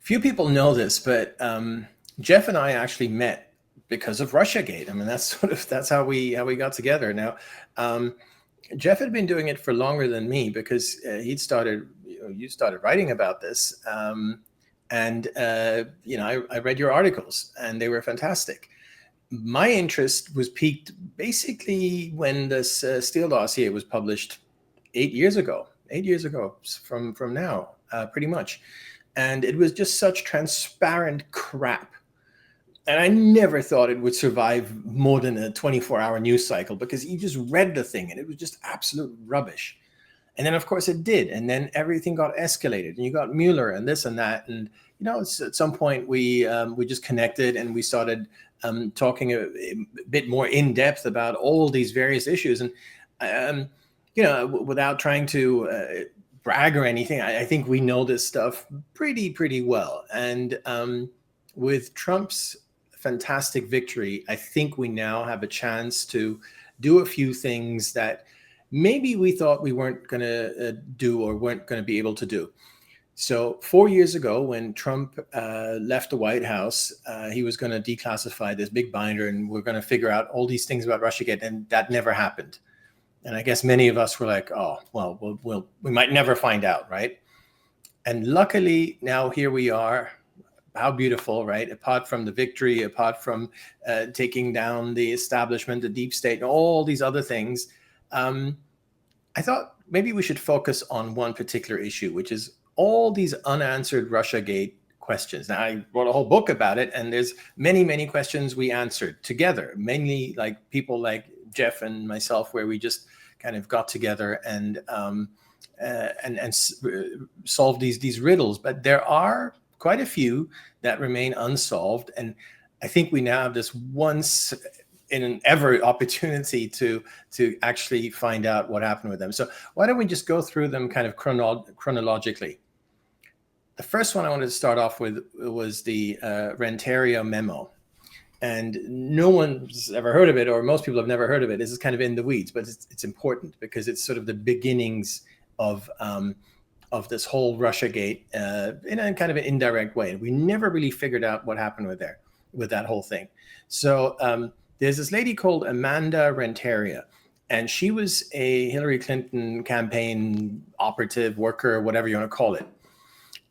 Few people know this, but Jeff and I actually met because of Russiagate. I mean, that's how we got together. Now, um, Jeff had been doing it for longer than me because he'd started. You started writing about this, and I read your articles, and they were fantastic. My interest was piqued basically when this Steele dossier was published 8 years ago. 8 years ago from now, pretty much, and it was just such transparent crap. And I never thought it would survive more than a 24-hour news cycle because you just read the thing and it was just absolute rubbish. And then, of course, it did. And then everything got escalated, and you got Mueller and this and that. And at some point we just connected and we started talking a bit more in depth about all these various issues. And without trying to brag or anything, I think we know this stuff pretty well. And with Trump's fantastic victory, I think we now have a chance to do a few things that maybe we thought we weren't going to do or weren't going to be able to do. So 4 years ago, when Trump left the White House, he was going to declassify this big binder, and we're going to figure out all these things about Russiagate, and that never happened. And I guess many of us were like, "Oh, well, we might never find out, right?" And luckily, now here we are. How beautiful, right? Apart from the victory, apart from taking down the establishment, the deep state, and all these other things, I thought maybe we should focus on one particular issue, which is all these unanswered Russiagate questions. Now, I wrote a whole book about it, and there's many questions we answered together, mainly like people like Jeff and myself, where we just kind of got together and solved these riddles. But there are quite a few that remain unsolved, and I think we now have this once in an ever opportunity to actually find out what happened with them. So why don't we just go through them kind of chronologically? The first one I wanted to start off with was the Renteria memo. And no one's ever heard of it, or most people have never heard of it. This is kind of in the weeds, but it's important because it's sort of the beginnings of this whole Russiagate in a kind of an indirect way. We never really figured out what happened with that whole thing. So there's this lady called Amanda Renteria, and she was a Hillary Clinton campaign operative, worker, whatever you want to call it.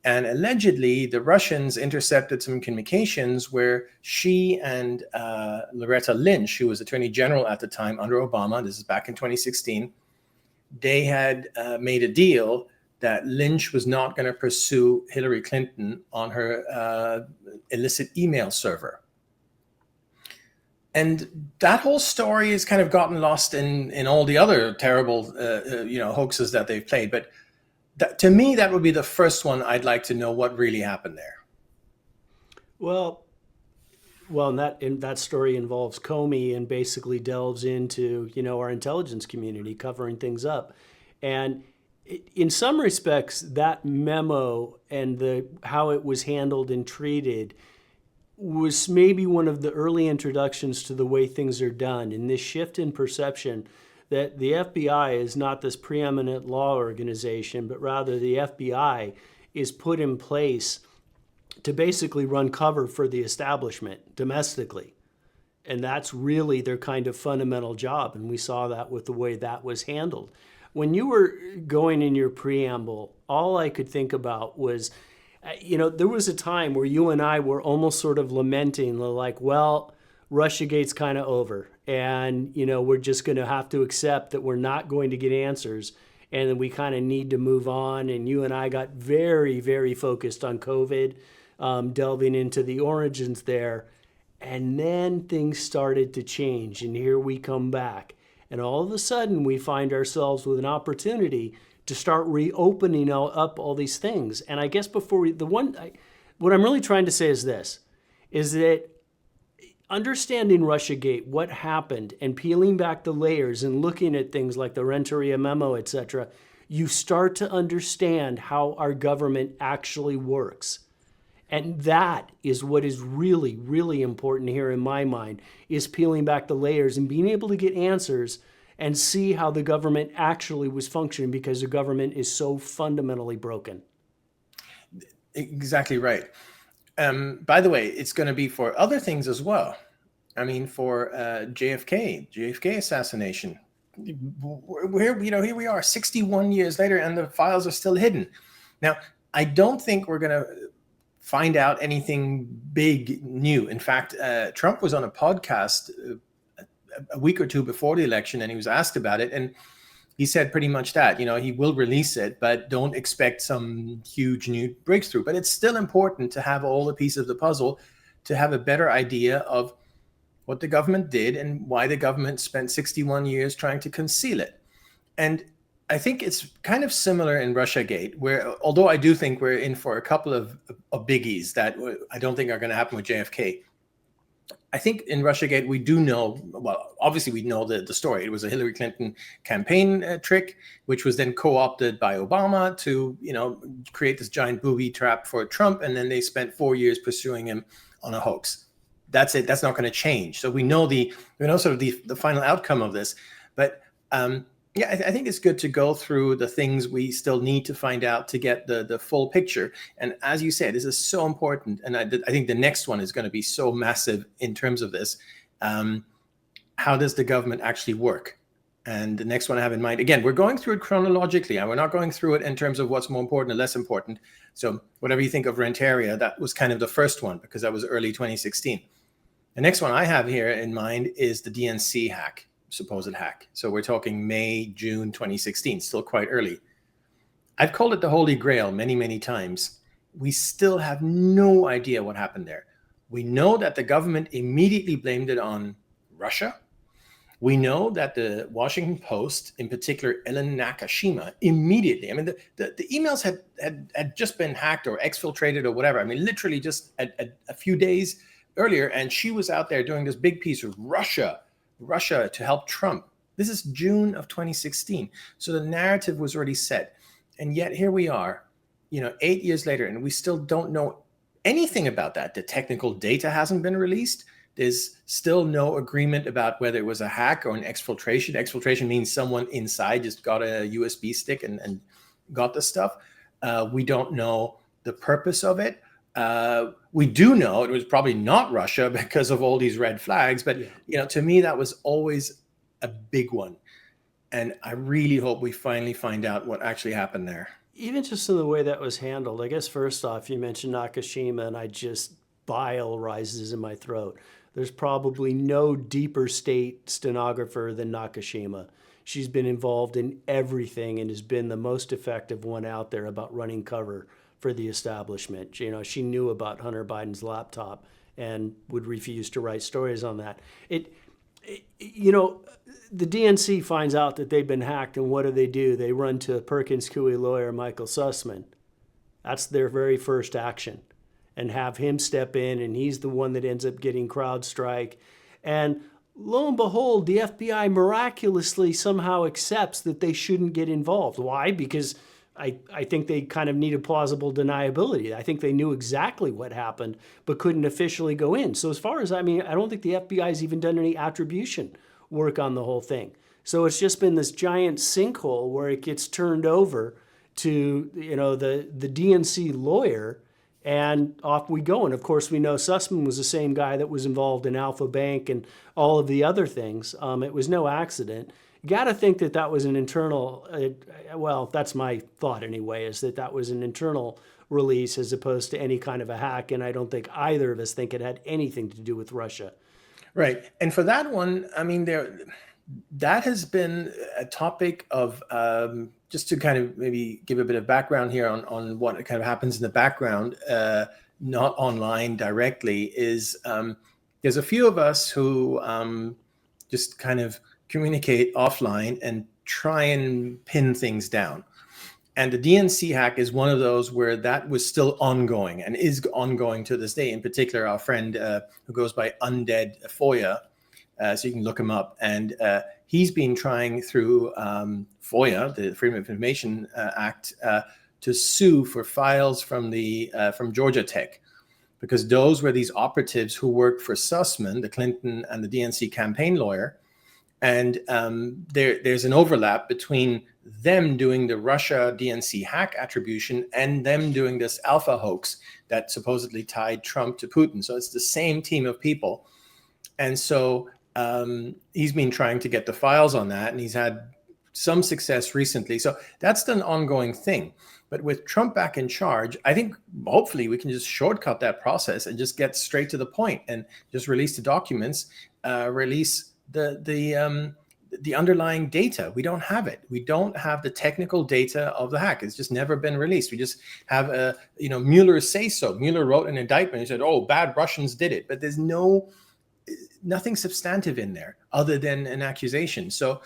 And allegedly, the Russians intercepted some communications where she and Loretta Lynch, who was Attorney General at the time under Obama, this is back in 2016, they had made a deal that Lynch was not going to pursue Hillary Clinton on her illicit email server. And that whole story has kind of gotten lost in all the other terrible hoaxes that they've played. But to me, that would be the first one. I'd like to know what really happened there. Well, and that story involves Comey and basically delves into our intelligence community covering things up, and in some respects, that memo and the how it was handled and treated was maybe one of the early introductions to the way things are done, and this shift in perception that the FBI is not this preeminent law organization, but rather the FBI is put in place to basically run cover for the establishment domestically. And that's really their kind of fundamental job. And we saw that with the way that was handled. When you were going in your preamble, all I could think about was, there was a time where you and I were almost sort of lamenting, like, well, Russiagate's kind of over. And, we're just going to have to accept that we're not going to get answers. And then we kind of need to move on. And you and I got very, very focused on COVID, delving into the origins there. And then things started to change. And here we come back. And all of a sudden, we find ourselves with an opportunity to start reopening up all these things. And I guess what I'm really trying to say is this, is that understanding Russiagate, what happened, and peeling back the layers and looking at things like the Renteria memo, etc., you start to understand how our government actually works. And that is what is really, really important here in my mind, is peeling back the layers and being able to get answers and see how the government actually was functioning, because the government is so fundamentally broken. Exactly right. By the way, it's going to be for other things as well. I mean, for JFK assassination. Here we are, 61 years later, and the files are still hidden. Now, I don't think we're going to find out anything big new. In fact, Trump was on a podcast a week or two before the election, and he was asked about it, and he said pretty much that, he will release it, but don't expect some huge new breakthrough. But it's still important to have all the pieces of the puzzle to have a better idea of what the government did and why the government spent 61 years trying to conceal it. And I think it's kind of similar in Russiagate, where although I do think we're in for a couple of biggies that I don't think are going to happen with JFK. I think in Russiagate, we do know, well, obviously we know the story. It was a Hillary Clinton campaign trick, which was then co-opted by Obama to, create this giant booby trap for Trump. And then they spent 4 years pursuing him on a hoax. That's it. That's not going to change. So we know sort of the final outcome of this. But yeah, I think it's good to go through the things we still need to find out to get the full picture. And as you said, this is so important. And I think the next one is going to be so massive in terms of this. How does the government actually work? And the next one I have in mind, again, we're going through it chronologically, and we're not going through it in terms of what's more important or less important. So whatever you think of Renteria, that was kind of the first one because that was early 2016. The next one I have here in mind is the DNC hack. Supposed hack. So we're talking May, June 2016, still quite early. I've called it the Holy Grail many, many times. We still have no idea what happened there. We know that the government immediately blamed it on Russia. We know that the Washington Post, in particular Ellen Nakashima, immediately, I mean, the emails had just been hacked or exfiltrated or whatever. I mean, literally just a few days earlier, and she was out there doing this big piece of Russia to help Trump. This is June of 2016. So the narrative was already set. And yet here we are, 8 years later, and we still don't know anything about that. The technical data hasn't been released. There's still no agreement about whether it was a hack or an exfiltration. Exfiltration means someone inside just got a USB stick and got the stuff. We don't know the purpose of it. We do know it was probably not Russia because of all these red flags, but to me that was always a big one, and I really hope we finally find out what actually happened there. Even just in the way that was handled, I guess first off, you mentioned Nakashima, and I just bile rises in my throat. There's probably no deeper state stenographer than Nakashima. She's been involved in everything and has been the most effective one out there about running cover for the establishment. She knew about Hunter Biden's laptop and would refuse to write stories on that. The DNC finds out that they've been hacked, and what do? They run to Perkins Coie lawyer Michael Sussman. That's their very first action, and have him step in, and he's the one that ends up getting CrowdStrike. And lo and behold, the FBI miraculously somehow accepts that they shouldn't get involved. Why? Because I think they kind of needed plausible deniability. I think they knew exactly what happened, but couldn't officially go in. So as far as, I don't think the FBI has even done any attribution work on the whole thing. So it's just been this giant sinkhole where it gets turned over to, the DNC lawyer, and off we go. And of course, we know Sussman was the same guy that was involved in Alpha Bank and all of the other things. It was no accident. You got to think that was an internal, well, that's my thought anyway, is that was an internal release as opposed to any kind of a hack. And I don't think either of us think it had anything to do with Russia. Right. And for that one, that has been a topic of, just to kind of maybe give a bit of background here on what kind of happens in the background, not online directly, is there's a few of us who just kind of communicate offline and try and pin things down. And the DNC hack is one of those where that was still ongoing and is ongoing to this day. In particular, our friend who goes by Undead Foya, so you can look him up, and he's been trying through FOIA, the Freedom of Information Act, to sue for files from Georgia Tech, because those were these operatives who worked for Sussman, the Clinton and the DNC campaign lawyer, And there's an overlap between them doing the Russia DNC hack attribution and them doing this alpha hoax that supposedly tied Trump to Putin. So it's the same team of people. And so he's been trying to get the files on that, and he's had some success recently. So that's an ongoing thing. But with Trump back in charge, I think hopefully we can just shortcut that process and just get straight to the point and just release the documents, release the underlying data. We don't have it. We don't have the technical data of the hack. It's just never been released. We just have Mueller say so. Mueller wrote an indictment. He said, "Oh, bad Russians did it," but there's nothing substantive in there other than an accusation. So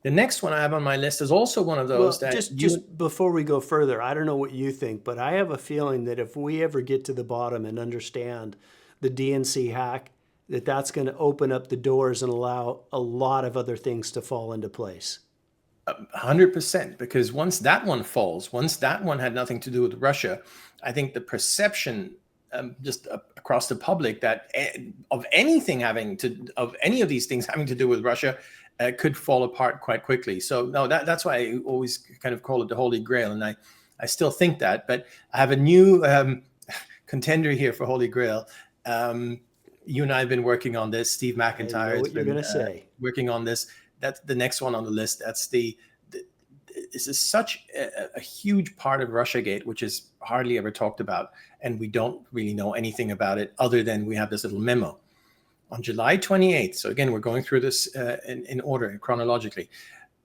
the next one I have on my list is also one of those Well, just before we go further, I don't know what you think, but I have a feeling that if we ever get to the bottom and understand the DNC hack, that's going to open up the doors and allow a lot of other things to fall into place. 100%, because once that one falls, once that one had nothing to do with Russia, I think the perception just across the public that of anything of any of these things having to do with Russia could fall apart quite quickly. So no, that's why I always kind of call it the Holy Grail, and I still think that. But I have a new contender here for Holy Grail. You and I have been working on this. Steve McIntyre has been working on this. That's the next one on the list. This is such a huge part of Russiagate, which is hardly ever talked about, and we don't really know anything about it other than we have this little memo. On July 28th, so again, we're going through this in order, chronologically.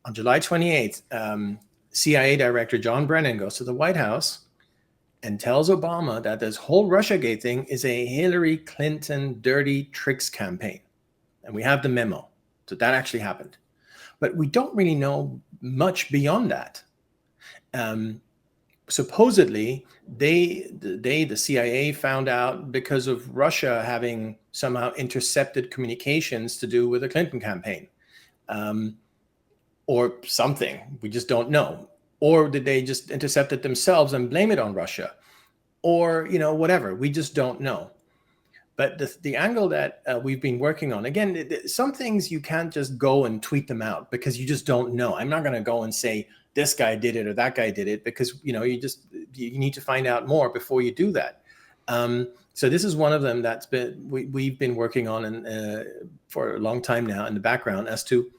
On July 28th, CIA Director John Brennan goes to the White House and tells Obama that this whole Russiagate thing is a Hillary Clinton dirty tricks campaign. And we have the memo. So that actually happened. But we don't really know much beyond that. Supposedly, the CIA found out because of Russia having somehow intercepted communications to do with the Clinton campaign, or something. We just don't know. Or did they just intercept it themselves and blame it on Russia? Or, whatever. We just don't know. But the angle that we've been working on, again, some things you can't just go and tweet them out because you just don't know. I'm not going to go and say this guy did it or that guy did it, because, you need to find out more before you do that. So this is one of them that's we've been working on for a long time now in the background as to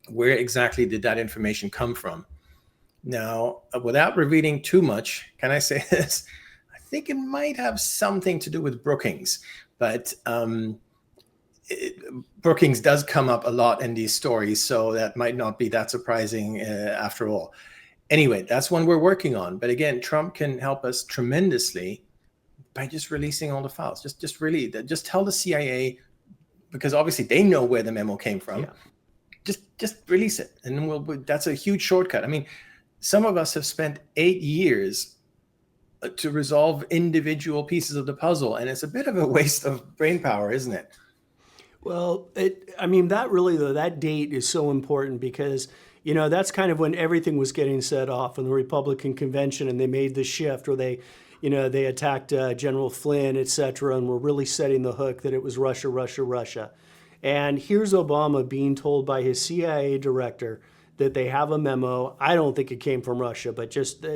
where exactly did that information come from. Now, without revealing too much, can I say this? I think it might have something to do with Brookings, but Brookings does come up a lot in these stories, so that might not be that surprising after all. Anyway, that's one we're working on. But again, Trump can help us tremendously by just releasing all the files. Just tell the CIA, because obviously they know where the memo came from. Yeah. Just release it, and then that's a huge shortcut. I mean, some of us have spent 8 years to resolve individual pieces of the puzzle, and it's a bit of a waste of brain power, isn't it? Well, that date is so important because, that's kind of when everything was getting set off in the Republican convention, and they made the shift where they attacked General Flynn, et cetera, and were really setting the hook that it was Russia, Russia, Russia. And here's Obama being told by his CIA director that they have a memo. I don't think it came from Russia, but just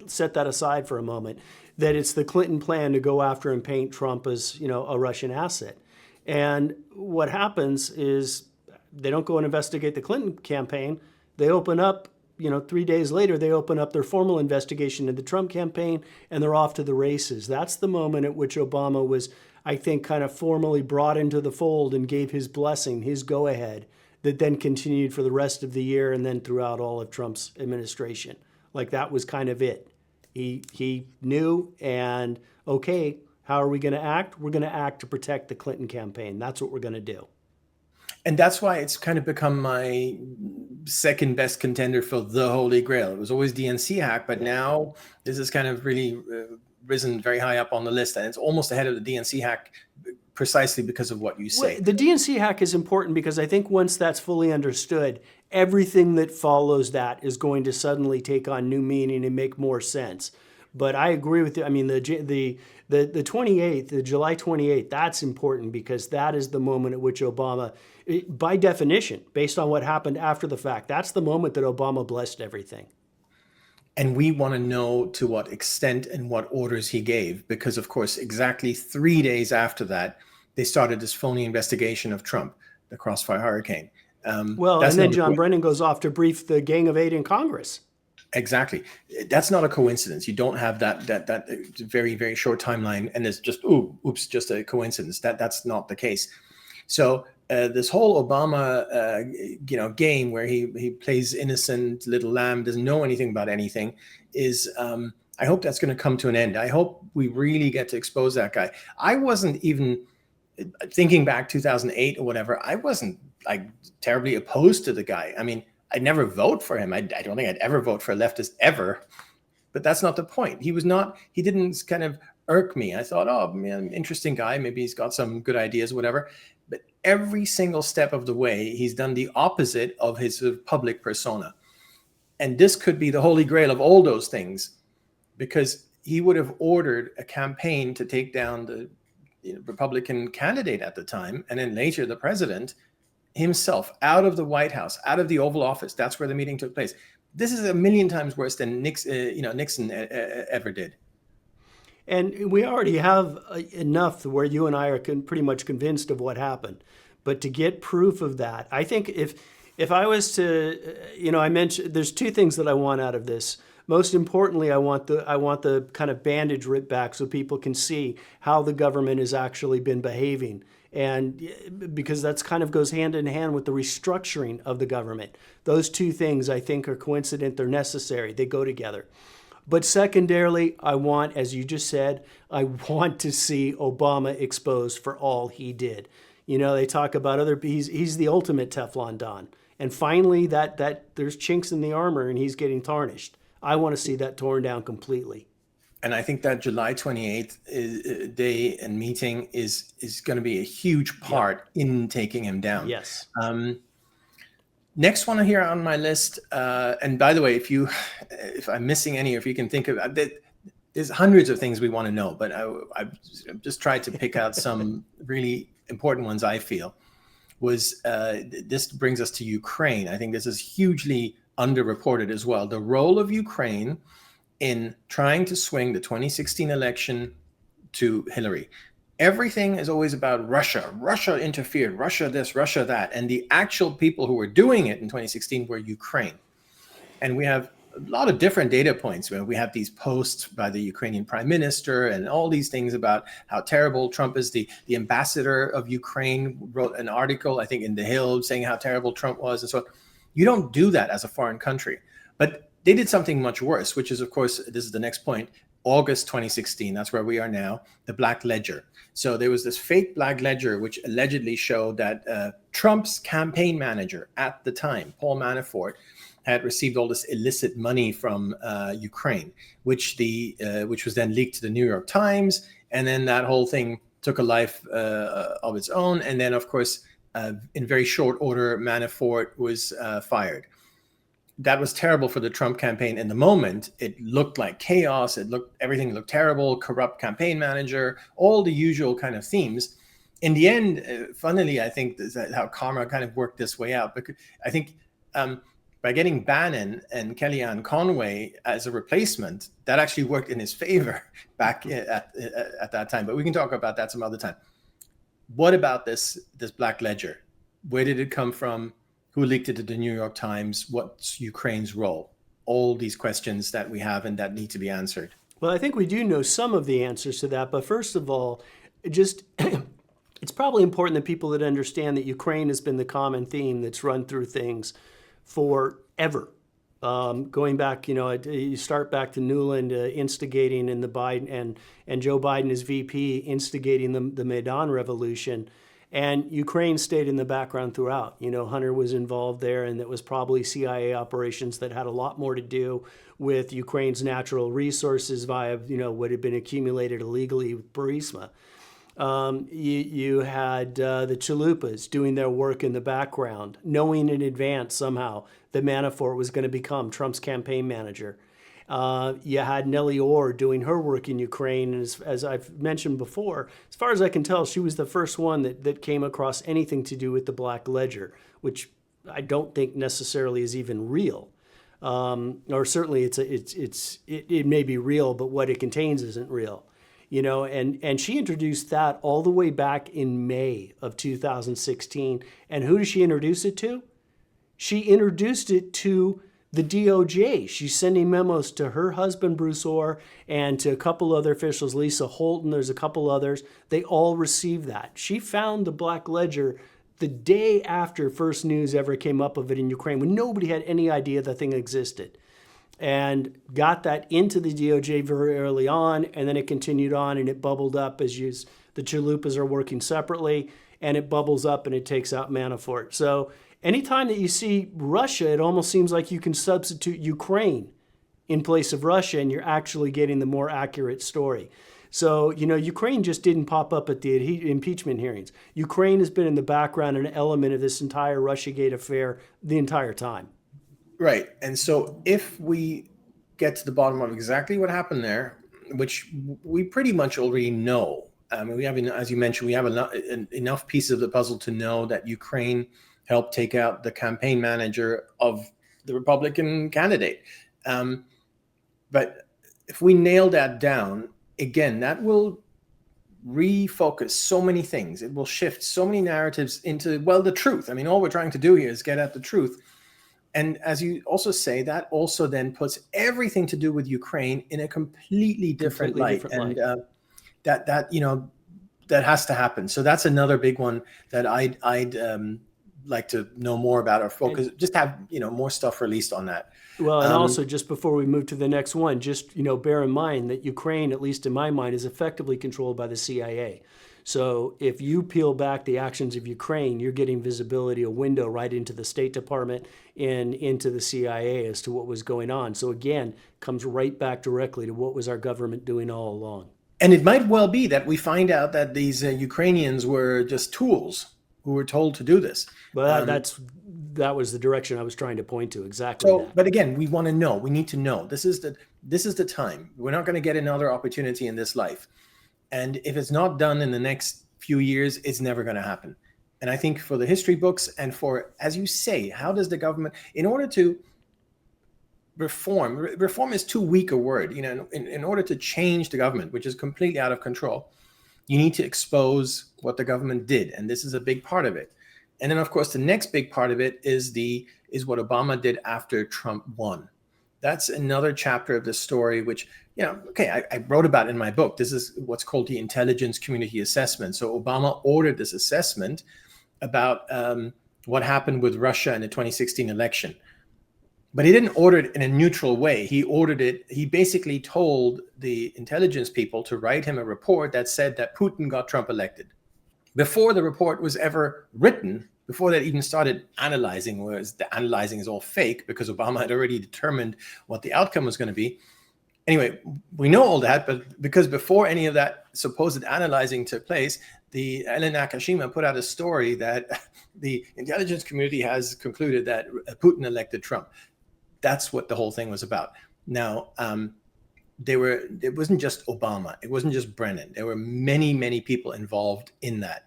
set that aside for a moment, that it's the Clinton plan to go after and paint Trump as, a Russian asset. And what happens is they don't go and investigate the Clinton campaign. They open up, 3 days later, they open up their formal investigation into the Trump campaign, and they're off to the races. That's the moment at which Obama was, I think, kind of formally brought into the fold and gave his blessing, his go-ahead, that then continued for the rest of the year and then throughout all of Trump's administration. Like, that was kind of it. He knew, and okay, how are we going to act? We're going to act to protect the Clinton campaign. That's what we're going to do. And that's why it's kind of become my second best contender for the Holy Grail. It was always DNC hack, but now this is kind of really risen very high up on the list, and it's almost ahead of the DNC hack precisely because of what you say. Well, the DNC hack is important because I think once that's fully understood, everything that follows that is going to suddenly take on new meaning and make more sense. But I agree with you. I mean, the 28th, the July 28th, that's important because that is the moment at which Obama, by definition, based on what happened after the fact, that's the moment that Obama blessed everything. And we want to know to what extent and what orders he gave, because, of course, exactly 3 days after that, they started this phony investigation of Trump, the Crossfire Hurricane. Well, That's and then not a John Brennan goes off to brief the Gang of Eight in Congress. exactly. That's not a coincidence. You don't have that very very short timeline, and it's just oops, just a coincidence. That's not the case. So this whole Obama, game where he plays innocent little lamb, doesn't know anything about anything, is I hope that's going to come to an end. I hope we really get to expose that guy. I wasn't even thinking back 2008 or whatever. I wasn't like terribly opposed to the guy. I mean, I'd never vote for him. I don't think I'd ever vote for a leftist ever. But that's not the point. He was not. He didn't kind of irk me. I thought, oh man, interesting guy. Maybe he's got some good ideas, whatever. But every single step of the way, he's done the opposite of his sort of public persona. And this could be the holy grail of all those things, because he would have ordered a campaign to take down the Republican candidate at the time, and then later the president himself, out of the White House, out of the Oval Office. That's where the meeting took place. This is a million times worse than Nixon ever did. And we already have enough where you and I are pretty much convinced of what happened. But to get proof of that, I think if I was to, I mentioned there's two things that I want out of this. Most importantly, I want the kind of bandage ripped back so people can see how the government has actually been behaving. And because that's kind of goes hand in hand with the restructuring of the government. Those two things I think are coincident, they're necessary, they go together. But secondarily, I want, as you just said, I want to see Obama exposed for all he did. They talk about he's the ultimate Teflon Don. And finally, that there's chinks in the armor and he's getting tarnished. I want to see that torn down completely. And I think that July 28th day and meeting is going to be a huge part in taking him down. Yes. Next one here on my list, and by the way, if I'm missing any, or if you can think of that, there's hundreds of things we want to know, but I've just tried to pick out some really important ones. I feel was this brings us to Ukraine. I think this is hugely underreported as well. The role of Ukraine in trying to swing the 2016 election to Hillary. Everything is always about Russia. Russia interfered, Russia this, Russia that. And the actual people who were doing it in 2016 were Ukraine. And we have a lot of different data points. We have these posts by the Ukrainian prime minister and all these things about how terrible Trump is. The ambassador of Ukraine wrote an article, I think, in The Hill saying how terrible Trump was. And so you don't do that as a foreign country. But they did something much worse, which is, of course, this is the next point, August 2016, that's where we are now, the Black Ledger. So there was this fake Black Ledger, which allegedly showed that Trump's campaign manager at the time, Paul Manafort, had received all this illicit money from Ukraine, which was then leaked to the New York Times. And then that whole thing took a life of its own. And then, of course, in very short order, Manafort was fired. That was terrible for the Trump campaign in the moment. It looked like chaos. Everything looked terrible, corrupt campaign manager, all the usual kind of themes. In the end, funnily, I think that's how karma kind of worked this way out. Because I think by getting Bannon and Kellyanne Conway as a replacement, that actually worked in his favor back at that time. But we can talk about that some other time. What about this Black Ledger? Where did it come from? Who leaked it to the New York Times? What's Ukraine's role? All these questions that we have and that need to be answered. Well, I think we do know some of the answers to that. But first of all, just it's probably important that people that understand that Ukraine has been the common theme that's run through things forever. Going back, you start back to Newland instigating in the Biden and Joe Biden as VP instigating the Maidan Revolution. And Ukraine stayed in the background throughout. Hunter was involved there, and it was probably CIA operations that had a lot more to do with Ukraine's natural resources via, what had been accumulated illegally with Burisma. You had the Chalupas doing their work in the background, knowing in advance somehow that Manafort was going to become Trump's campaign manager. You had Nellie Orr doing her work in Ukraine. And as I've mentioned before, as far as I can tell, she was the first one that came across anything to do with the Black Ledger, which I don't think necessarily is even real. Or certainly it may be real, but what it contains isn't real. And she introduced that all the way back in May of 2016. And who did she introduce it to? She introduced it to the DOJ. She's sending memos to her husband, Bruce Orr, and to a couple other officials, Lisa Holton, there's a couple others. They all received that. She found the Black Ledger the day after first news ever came up of it in Ukraine, when nobody had any idea the thing existed, and got that into the DOJ very early on, and then it continued on and it bubbled up as the chalupas are working separately, and it bubbles up and it takes out Manafort. So anytime that you see Russia, it almost seems like you can substitute Ukraine in place of Russia, and you're actually getting the more accurate story. So, Ukraine just didn't pop up at the impeachment hearings. Ukraine has been in the background, an element of this entire Russiagate affair the entire time. Right. And so if we get to the bottom of exactly what happened there, which we pretty much already know, I mean, we have, as you mentioned, we have enough pieces of the puzzle to know that Ukraine helped take out the campaign manager of the Republican candidate. But if we nail that down, again, that will refocus so many things. It will shift so many narratives into, well, the truth. I mean, all we're trying to do here is get at the truth. And as you also say, that also then puts everything to do with Ukraine in a completely different light. That has to happen. So that's another big one that I'd like to know more about, or focus, just have more stuff released on that. Well, and also, just before we move to the next one, just bear in mind that Ukraine, at least in my mind, is effectively controlled by the CIA. So if you peel back the actions of Ukraine, you're getting visibility, a window right into the State Department and into the CIA as to what was going on. So again, comes right back directly to what was our government doing all along. And it might well be that we find out that these Ukrainians were just tools who were told to do this. Well, that was the direction I was trying to point to, exactly that. But again, we want to know. We need to know. This is the time. We're not going to get another opportunity in this life. And if it's not done in the next few years, it's never going to happen. And I think for the history books, and for, as you say, how does the government, in order to reform is too weak a word. In order to change the government, which is completely out of control, you need to expose what the government did. And this is a big part of it. And then, of course, the next big part of it is what Obama did after Trump won. That's another chapter of the story, which, I wrote about in my book. This is what's called the intelligence community assessment. So Obama ordered this assessment about what happened with Russia in the 2016 election. But he didn't order it in a neutral way. He basically told the intelligence people to write him a report that said that Putin got Trump elected. Before the report was ever written, before they even started analyzing, whereas the analyzing is all fake because Obama had already determined what the outcome was going to be. Anyway, we know all that, but because before any of that supposed analyzing took place, the Ellen Nakashima put out a story that the intelligence community has concluded that Putin elected Trump. That's what the whole thing was about. Now, it wasn't just Obama. It wasn't just Brennan. There were many, many people involved in that.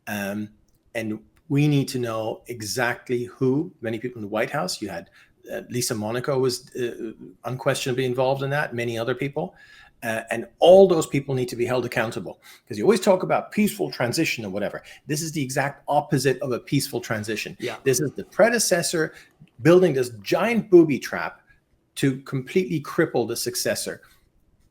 And we need to know exactly who. Many people in the White House. You had Lisa Monaco was unquestionably involved in that. Many other people. And all those people need to be held accountable, because you always talk about peaceful transition or whatever. This is the exact opposite of a peaceful transition. Yeah. This is the predecessor building this giant booby trap to completely cripple the successor.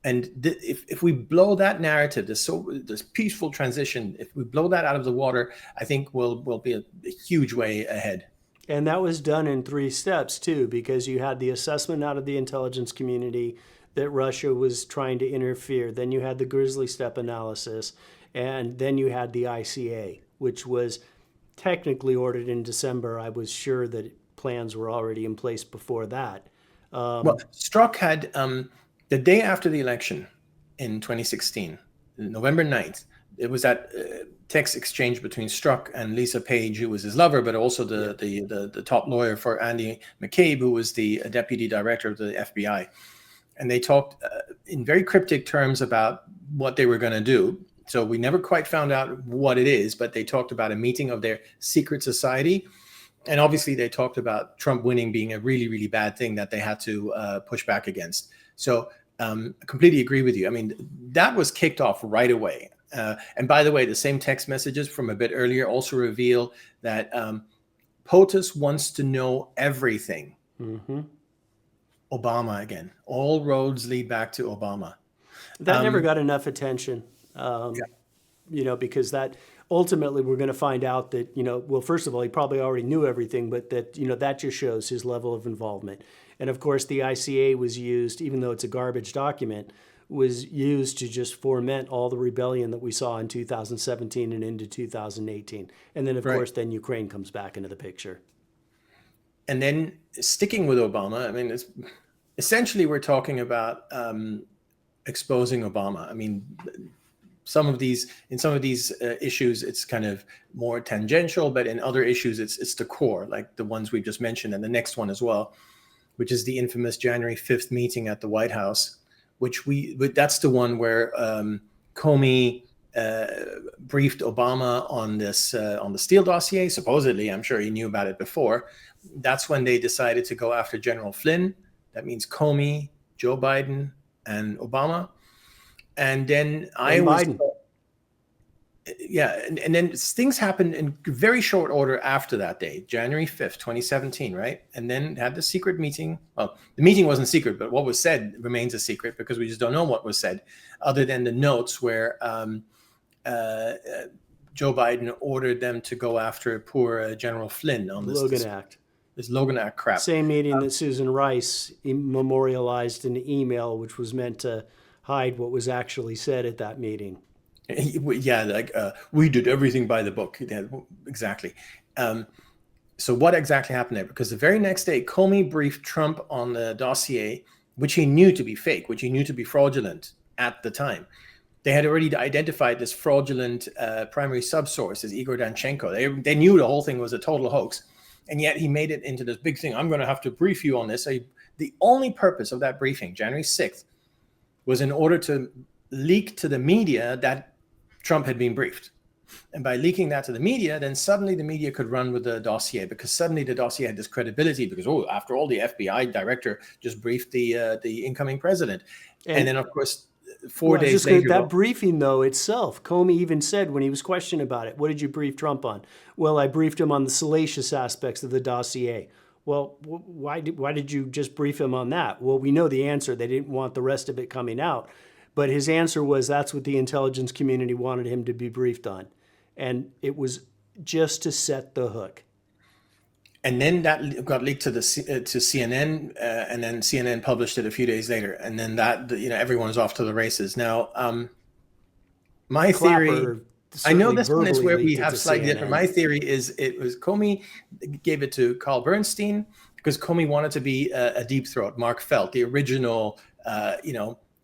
And if we blow that narrative, this peaceful transition, if we blow that out of the water, I think we'll be a huge way ahead. And that was done in 3 steps too, because you had the assessment out of the intelligence community that Russia was trying to interfere. Then you had the Grizzly Step analysis, and then you had the ICA, which was technically ordered in December. I was sure that plans were already in place before that. Well, Strzok had the day after the election in 2016, November 9th, it was that text exchange between Strzok and Lisa Page, who was his lover, but also the top lawyer for Andy McCabe, who was the deputy director of the FBI. and they talked in very cryptic terms about what they were going to do. So we never quite found out what it is, but they talked about a meeting of their secret society. And obviously they talked about Trump winning being a really, really bad thing that they had to push back against. So I completely agree with you. I mean, that was kicked off right away. And by the way, the same text messages from a bit earlier also reveal that POTUS wants to know everything. Mm-hmm. Obama again. All roads lead back to Obama. That never got enough attention, Yeah. because that ultimately we're going to find out that, well, first of all, he probably already knew everything, but that, that just shows his level of involvement. And of course, the ICA was used, even though it's a garbage document, was used to just foment all the rebellion that we saw in 2017 and into 2018. And then, of course, then Ukraine comes back into the picture. And then sticking with Obama, I mean, essentially we're talking about exposing Obama. I mean, in some of these issues, it's kind of more tangential, but in other issues, it's the core, like the ones we just mentioned, and the next one as well, which is the infamous January 5th meeting at the White House, that's the one where Comey briefed Obama on the Steele dossier. Supposedly, I'm sure he knew about it before. That's when they decided to go after General Flynn. That means Comey, Joe Biden, and Obama. And then Biden. Yeah, and then things happened in very short order after that day, January 5th, 2017, right? And then had the secret meeting. Well, the meeting wasn't secret, but what was said remains a secret because we just don't know what was said, other than the notes where Joe Biden ordered them to go after poor General Flynn on this Logan Act. This Logan Act crap. Same meeting that Susan Rice memorialized in an email, which was meant to hide what was actually said at that meeting. Yeah, like we did everything by the book. Yeah, exactly. So what exactly happened there? Because the very next day, Comey briefed Trump on the dossier, which he knew to be fake, which he knew to be fraudulent at the time. They had already identified this fraudulent primary subsource as Igor Danchenko. They knew the whole thing was a total hoax. And yet he made it into this big thing. I'm going to have to brief you on this. The only purpose of that briefing, January 6th, was in order to leak to the media that Trump had been briefed. And by leaking that to the media, then suddenly the media could run with the dossier, because suddenly the dossier had this credibility because, after all, the FBI director just briefed the incoming president. And then, of course, 4 days later... That briefing, though, itself, Comey even said when he was questioned about it, what did you brief Trump on? Well, I briefed him on the salacious aspects of the dossier. Well, why did you just brief him on that? Well, we know the answer. They didn't want the rest of it coming out. But his answer was that's what the intelligence community wanted him to be briefed on. And it was just to set the hook. And then that got leaked to CNN, and then CNN published it a few days later. And then everyone's off to the races. Now, my theory, I know this one is where we have slightly different. My theory is it was Comey gave it to Carl Bernstein because Comey wanted to be a deep throat. Mark Felt, the original,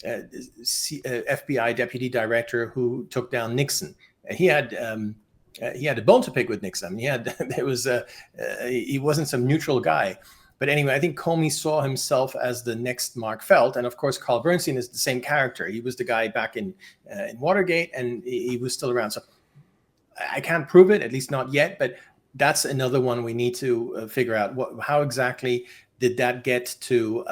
FBI deputy director who took down Nixon. He had a bone to pick with Nixon. He wasn't some neutral guy. But anyway, I think Comey saw himself as the next Mark Felt. And of course, Carl Bernstein is the same character. He was the guy back in Watergate, and he was still around. So I can't prove it, at least not yet. But that's another one we need to figure out. How exactly did that get to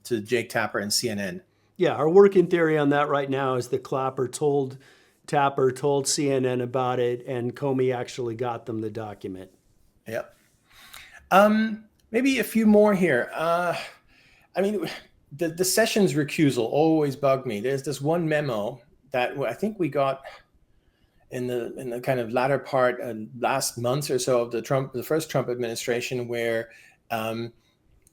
Jake Tapper and CNN? Yeah, our working theory on that right now is that Tapper told CNN about it, and Comey actually got them the document. Yep. Maybe a few more here. I mean, the Sessions recusal always bugged me. There's this one memo that I think we got in the kind of latter part, last month or so of the first Trump administration, where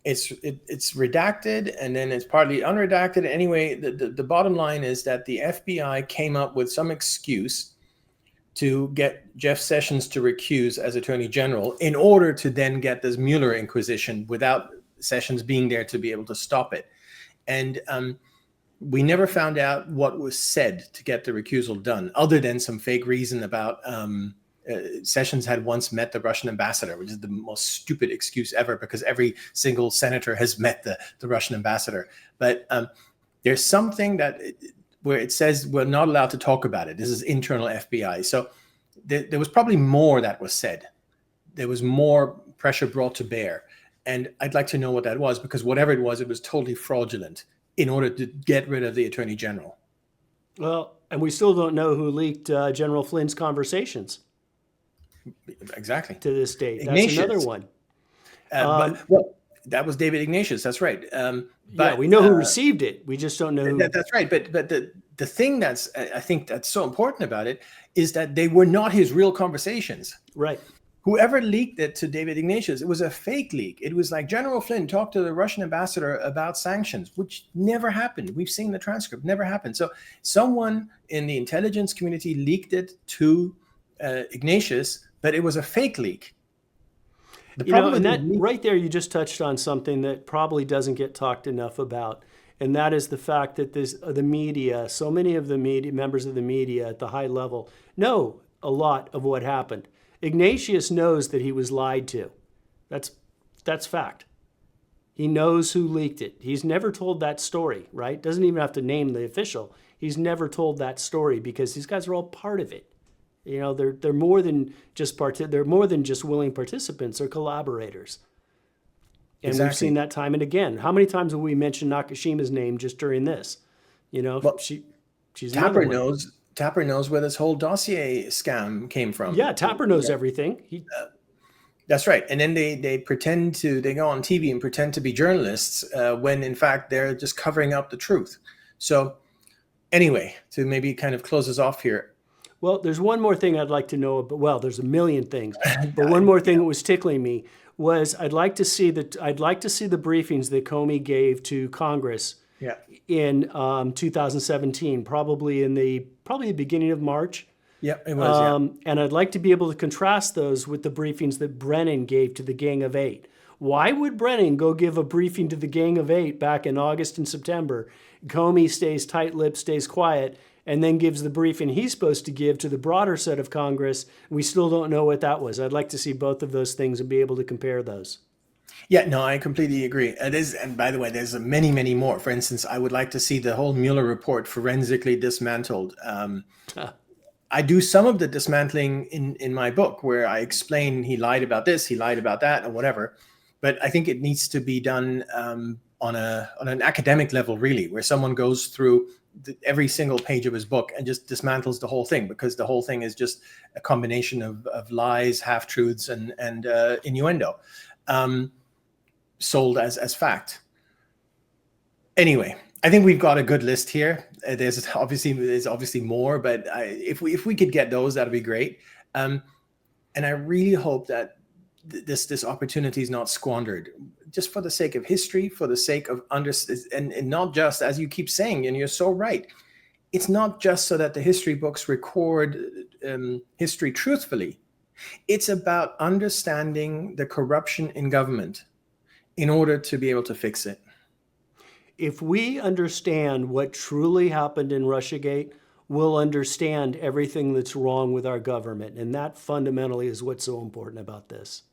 it's redacted and then it's partly unredacted. Anyway, the bottom line is that the FBI came up with some excuse to get Jeff Sessions to recuse as Attorney General in order to then get this Mueller inquisition without Sessions being there to be able to stop it. And we never found out what was said to get the recusal done, other than some fake reason about Sessions had once met the Russian ambassador, which is the most stupid excuse ever, because every single senator has met the Russian ambassador. But There's something that where it says we're not allowed to talk about it. This is internal FBI. So there was probably more that was said. There was more pressure brought to bear. And I'd like to know what that was, because whatever it was totally fraudulent in order to get rid of the attorney general. Well, and we still don't know who leaked General Flynn's conversations Exactly. to this date. That's another Ignatius. one. Well, that was David Ignatius. That's right. Yeah, we know who received it. We just don't know who. That's right. But the thing that's, I think that's so important about it is that they were not his real conversations. Right. Whoever leaked it to David Ignatius, it was a fake leak. It was like General Flynn talked to the Russian ambassador about sanctions, which never happened. We've seen the transcript, never happened. So someone in the intelligence community leaked it to Ignatius, but it was a fake leak. And that right there, you just touched on something that probably doesn't get talked enough about. And that is the fact that the media, so many of the media, members of the media at the high level know a lot of what happened. Ignatius knows that he was lied to. That's fact. He knows who leaked it. He's never told that story, right? Doesn't even have to name the official. He's never told that story because these guys are all part of it. They're more than just they're more than just willing participants or collaborators. And exactly. We've seen that time and again. How many times have we mentioned Nakashima's name just during this? Well, she's Tapper knows. Tapper knows where this whole dossier scam came from. Yeah, Tapper knows everything. That's right. And then they go on TV and pretend to be journalists when in fact they're just covering up the truth. So anyway, to maybe kind of close us off here. Well, there's one more thing I'd like to know about. Well, there's a million things, but one more thing that was tickling me was I'd like to see the briefings that Comey gave to Congress in 2017, probably the beginning of March. Yeah, it was. And I'd like to be able to contrast those with the briefings that Brennan gave to the Gang of Eight. Why would Brennan go give a briefing to the Gang of Eight back in August and September? Comey stays tight-lipped, stays quiet, and then gives the briefing he's supposed to give to the broader set of Congress. We still don't know what that was. I'd like to see both of those things and be able to compare those. Yeah, no, I completely agree. It is, and by the way, there's many, many more. For instance, I would like to see the whole Mueller report forensically dismantled. I do some of the dismantling in my book where I explain he lied about this, he lied about that, or whatever. But I think it needs to be done on an academic level, really, where someone goes through every single page of his book and just dismantles the whole thing, because the whole thing is just a combination of lies, half-truths, and innuendo sold as fact. Anyway, I think we've got a good list here. There's obviously more, but if we could get those, that'd be great. And I really hope that this opportunity is not squandered, just for the sake of history, for the sake of and not just, as you keep saying, and you're so right, it's not just so that the history books record history truthfully. It's about understanding the corruption in government in order to be able to fix it. If we understand what truly happened in Russiagate, we'll understand everything that's wrong with our government. And that fundamentally is what's so important about this.